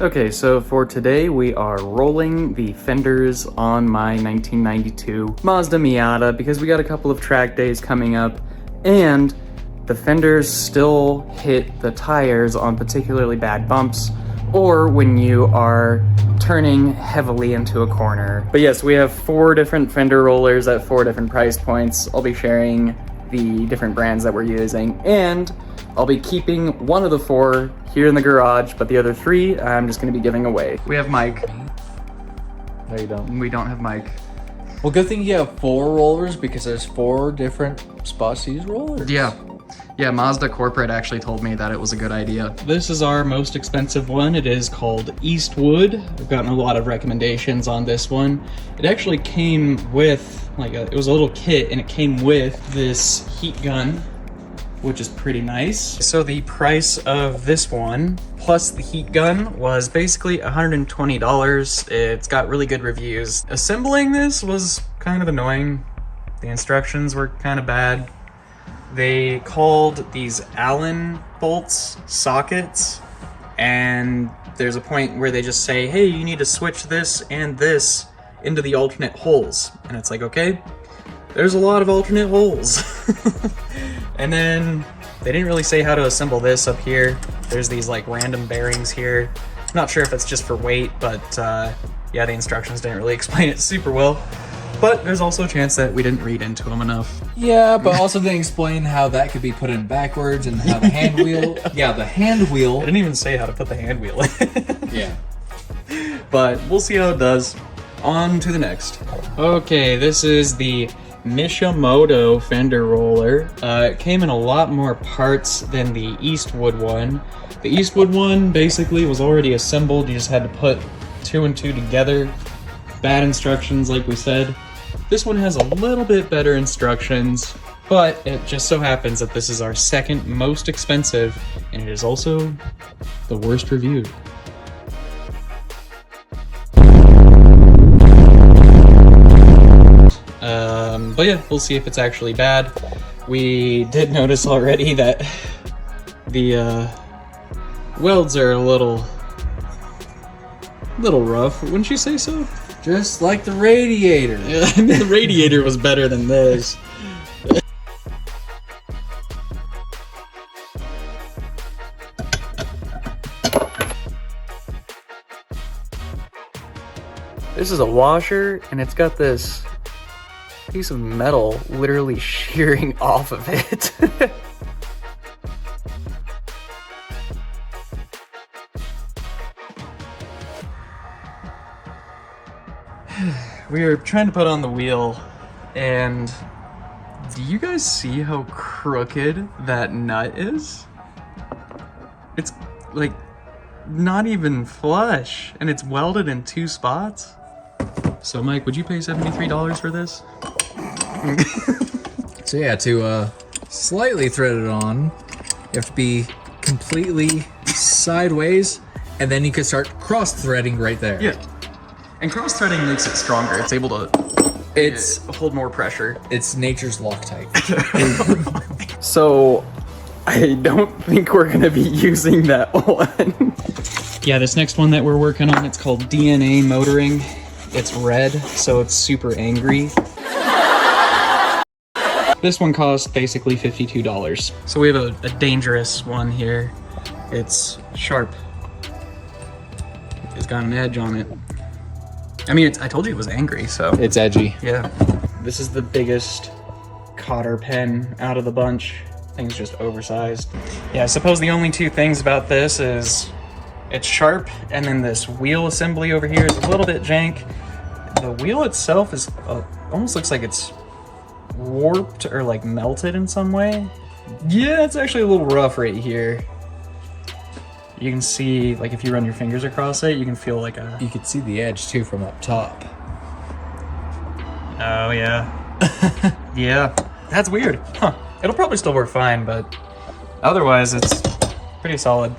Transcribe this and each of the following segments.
Okay, so for today we are rolling the fenders on my 1992 Mazda Miata because we got a couple of track days coming up and the fenders still hit the tires on particularly bad bumps or when you are turning heavily into a corner. But yes, we have 4 different fender rollers at 4 different price points. I'll be sharing the different brands that we're using, and I'll be keeping one of the 4 here in the garage, but the other 3 I'm just gonna be giving away. We have Mike. No, you don't. We don't have Mike. Well, good thing you have 4 rollers because there's 4 different spots to use rollers. Yeah, Mazda Corporate actually told me that it was a good idea. This is our most expensive one. It is called Eastwood. I've gotten a lot of recommendations on this one. It actually came with, it was a little kit, and it came with this heat gun, which is pretty nice. So the price of this one, plus the heat gun, was basically $120. It's got really good reviews. Assembling this was kind of annoying. The instructions were kind of bad. They called these Allen bolts sockets, and there's a point where they just say, hey, you need to switch this and this into the alternate holes. And it's like, okay, there's a lot of alternate holes. And then they didn't really say how to assemble this up here. There's these like random bearings here. I'm not sure if it's just for weight, but yeah, the instructions didn't really explain it super well. But there's also a chance that we didn't read into them enough. Yeah, but also they explain how that could be put in backwards and how the hand wheel. Yeah, the hand wheel. I didn't even say how to put the hand wheel in. Yeah. But we'll see how it does. On to the next. Okay, this is the Mishimoto fender roller. It came in a lot more parts than the Eastwood one. The Eastwood one basically was already assembled. You just had to put 2 and 2 together. Bad instructions, like we said. This one has a little bit better instructions, but it just so happens that this is our second most expensive, and it is also the worst reviewed. But yeah, we'll see if it's actually bad. We did notice already that the welds are a little rough. Wouldn't you say so? Just like the radiator. Yeah, I mean, the radiator was better than this. This is a washer, and it's got this piece of metal literally shearing off of it. We are trying to put on the wheel, and do you guys see how crooked that nut is? It's like not even flush, and it's welded in 2 spots. So Mike, would you pay $73 for this? So yeah, to slightly thread it on, you have to be completely sideways, and then you can start cross-threading right there. Yeah. And cross-threading makes it stronger. It's able to hold more pressure. It's nature's Loctite. So I don't think we're gonna be using that one. Yeah, this next one that we're working on, it's called DNA motoring. It's red, so it's super angry. This one cost basically $52. So we have a dangerous one here. It's sharp. It's got an edge on it. I mean, I told you it was angry, so. It's edgy. Yeah. This is the biggest cotter pen out of the bunch. Thing's just oversized. Yeah, I suppose the only 2 things about this is it's sharp, and then this wheel assembly over here is a little bit jank. The wheel itself is almost looks like it's warped or like melted in some way. Yeah, it's actually a little rough right here. You can see, like, if you run your fingers across it, you can feel like a... You can see the edge too from up top. Oh, yeah. Yeah, that's weird. Huh. It'll probably still work fine, but otherwise it's pretty solid.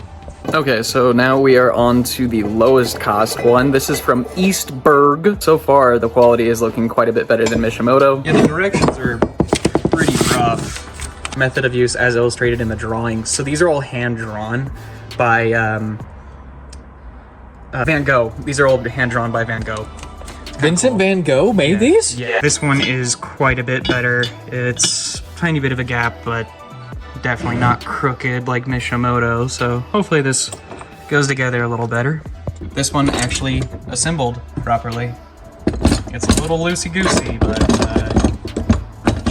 Okay, so now we are on to the lowest cost one. This is from Eastberg. So far, the quality is looking quite a bit better than Mishimoto. Yeah, the directions are pretty rough. Method of use as illustrated in the drawings. So these are all hand-drawn by Van Gogh. These are all hand-drawn by Van Gogh. Vincent Van Gogh made these? Yeah. This one is quite a bit better. It's a tiny bit of a gap, but definitely not crooked like Mishimoto, so hopefully this goes together a little better. This one actually assembled properly. It's a little loosey-goosey, but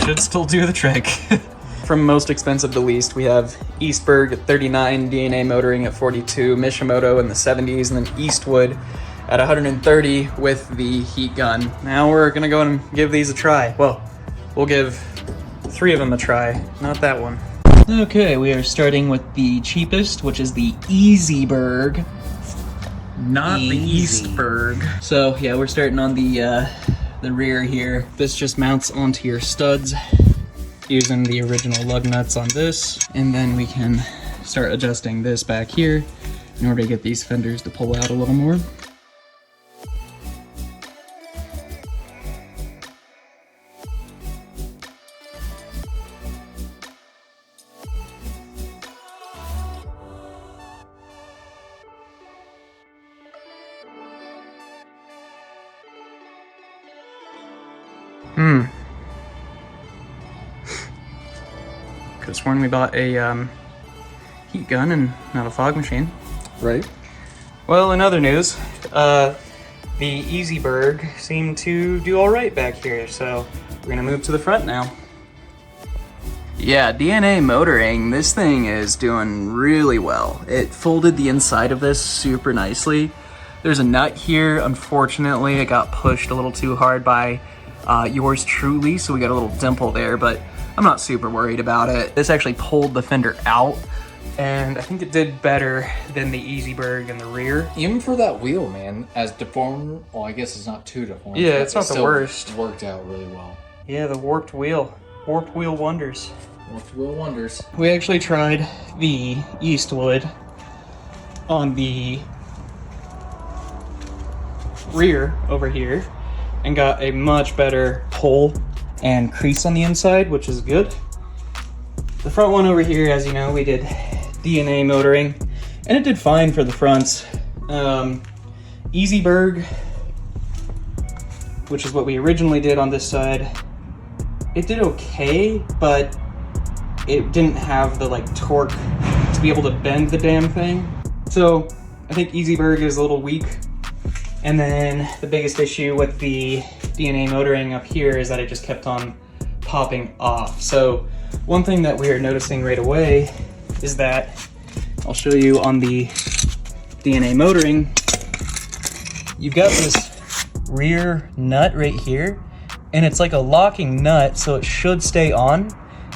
should still do the trick. From most expensive to least, we have Eastberg at 39, DNA Motoring at 42, Mishimoto in the 70s, and then Eastwood at 130 with the heat gun. Now we're gonna go and give these a try. Well, we'll give 3 of them a try, not that one. Okay, we are starting with the cheapest, which is the Easyberg. Not the Eastberg. So yeah, we're starting on the rear here. This just mounts onto your studs using the original lug nuts on this, and then we can start adjusting this back here in order to get these fenders to pull out a little more. Could've sworn we bought a heat gun and not a fog machine. Right. Well, in other news, the Easyberg seemed to do all right back here, so we're gonna move to the front now. Yeah, DNA Motoring, this thing is doing really well. It folded the inside of this super nicely. There's a nut here. Unfortunately, it got pushed a little too hard by yours truly, so we got a little dimple there, but I'm not super worried about it. This actually pulled the fender out, and I think it did better than the Easyberg in the rear. Even for that wheel, man, as deformed, well, I guess it's not too deformed. Yeah, it's not the worst. Worked out really well. Yeah, the warped wheel. Warped wheel wonders. Warped wheel wonders. We actually tried the Eastwood on the rear over here and got a much better pull and crease on the inside, which is good. The front one over here, as you know, we did DNA Motoring, and it did fine for the fronts. Easyberg, which is what we originally did on this side, it did okay, but it didn't have the like torque to be able to bend the damn thing. So I think Easyberg is a little weak. And then the biggest issue with the DNA Motoring up here is that it just kept on popping off. So one thing that we are noticing right away is that, I'll show you on the DNA Motoring, you've got this rear nut right here, and it's like a locking nut, so it should stay on.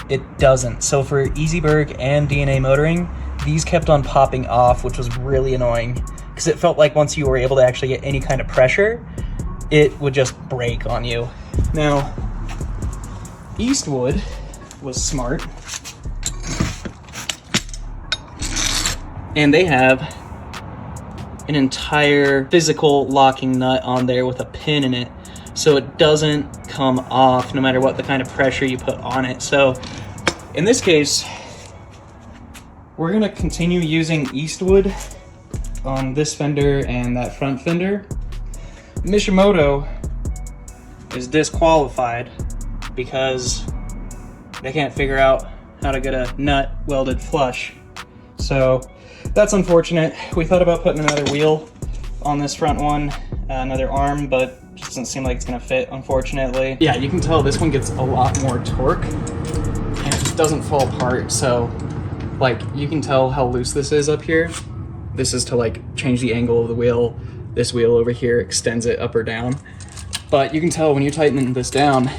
It doesn't. So for Easyberg and DNA Motoring, these kept on popping off, which was really annoying, because it felt like once you were able to actually get any kind of pressure, it would just break on you. Now, Eastwood was smart, and they have an entire physical locking nut on there with a pin in it, so it doesn't come off no matter what the kind of pressure you put on it. So in this case, we're gonna continue using Eastwood on this fender and that front fender. Mishimoto is disqualified because they can't figure out how to get a nut welded flush. So that's unfortunate. We thought about putting another wheel on this front one, another arm, but it doesn't seem like it's gonna fit, unfortunately. Yeah, you can tell this one gets a lot more torque and it just doesn't fall apart. So like you can tell how loose this is up here. This is to like change the angle of the wheel. This wheel over here extends it up or down. But you can tell when you tighten this down,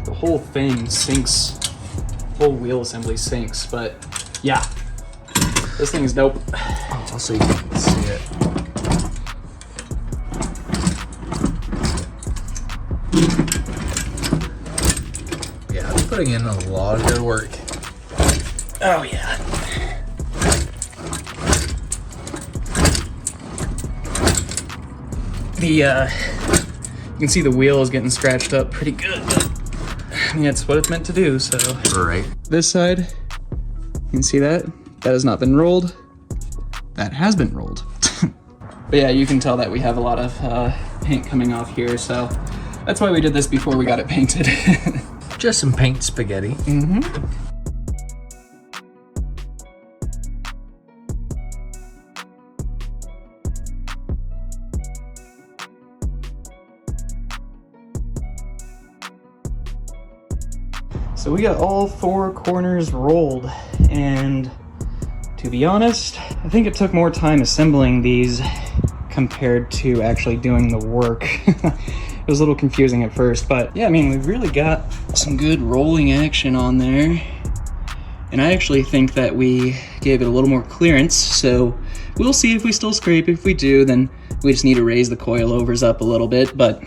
the whole thing sinks, whole wheel assembly sinks. But yeah, this thing is dope. I'll see if you can see it. Yeah, it's putting in a lot of good work. Oh yeah. You can see the wheel is getting scratched up pretty good, but I mean, it's what it's meant to do, so. Right. This side, you can see that has not been rolled. that has been rolled. But yeah, you can tell that we have a lot of paint coming off here, so that's why we did this before we got it painted. Just some paint spaghetti. Mm-hmm. So we got all 4 corners rolled, and to be honest, I think it took more time assembling these compared to actually doing the work. It was a little confusing at first, but yeah, I mean, we've really got some good rolling action on there. And I actually think that we gave it a little more clearance, so we'll see if we still scrape. If we do, then we just need to raise the coilovers up a little bit, but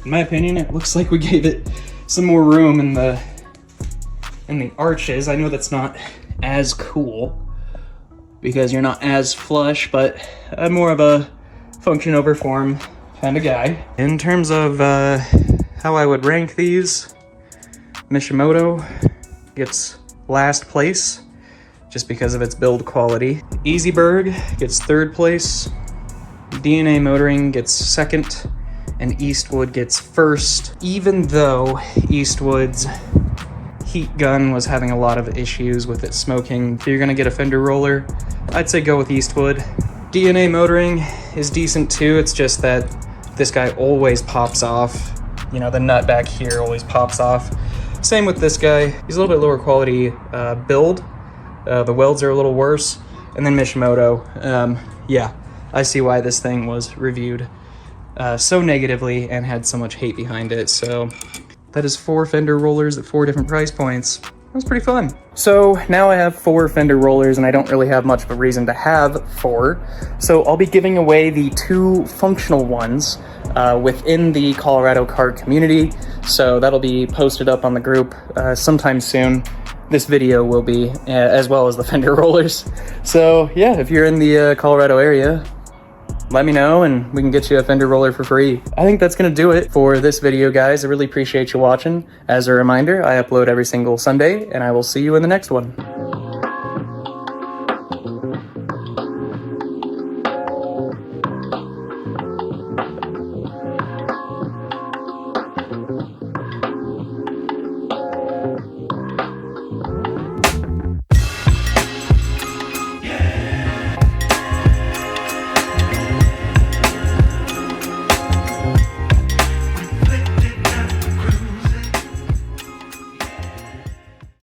in my opinion, it looks like we gave it some more room in the arches. I know that's not as cool because you're not as flush, but I'm more of a function over form kind of guy. In terms of how I would rank these, Mishimoto gets last place just because of its build quality. Easyberg gets 3rd place, DNA Motoring gets 2nd, and Eastwood gets 1st, even though Eastwood's heat gun was having a lot of issues with it smoking. If you're gonna get a Fender roller, I'd say go with Eastwood. DNA Motoring is decent too, it's just that this guy always pops off. You know, the nut back here always pops off. Same with this guy. He's a little bit lower quality build. The welds are a little worse. And then Mishimoto, yeah, I see why this thing was reviewed so negatively and had so much hate behind it. So that is 4 Fender rollers at 4 different price points. That was pretty fun. So now I have 4 Fender rollers and I don't really have much of a reason to have 4. So I'll be giving away the 2 functional ones within the Colorado card community. So that'll be posted up on the group sometime soon. This video will be, as well as the Fender rollers. So yeah, if you're in the Colorado area, let me know and we can get you a Fender roller for free. I think that's gonna do it for this video, guys. I really appreciate you watching. As a reminder, I upload every single Sunday and I will see you in the next one.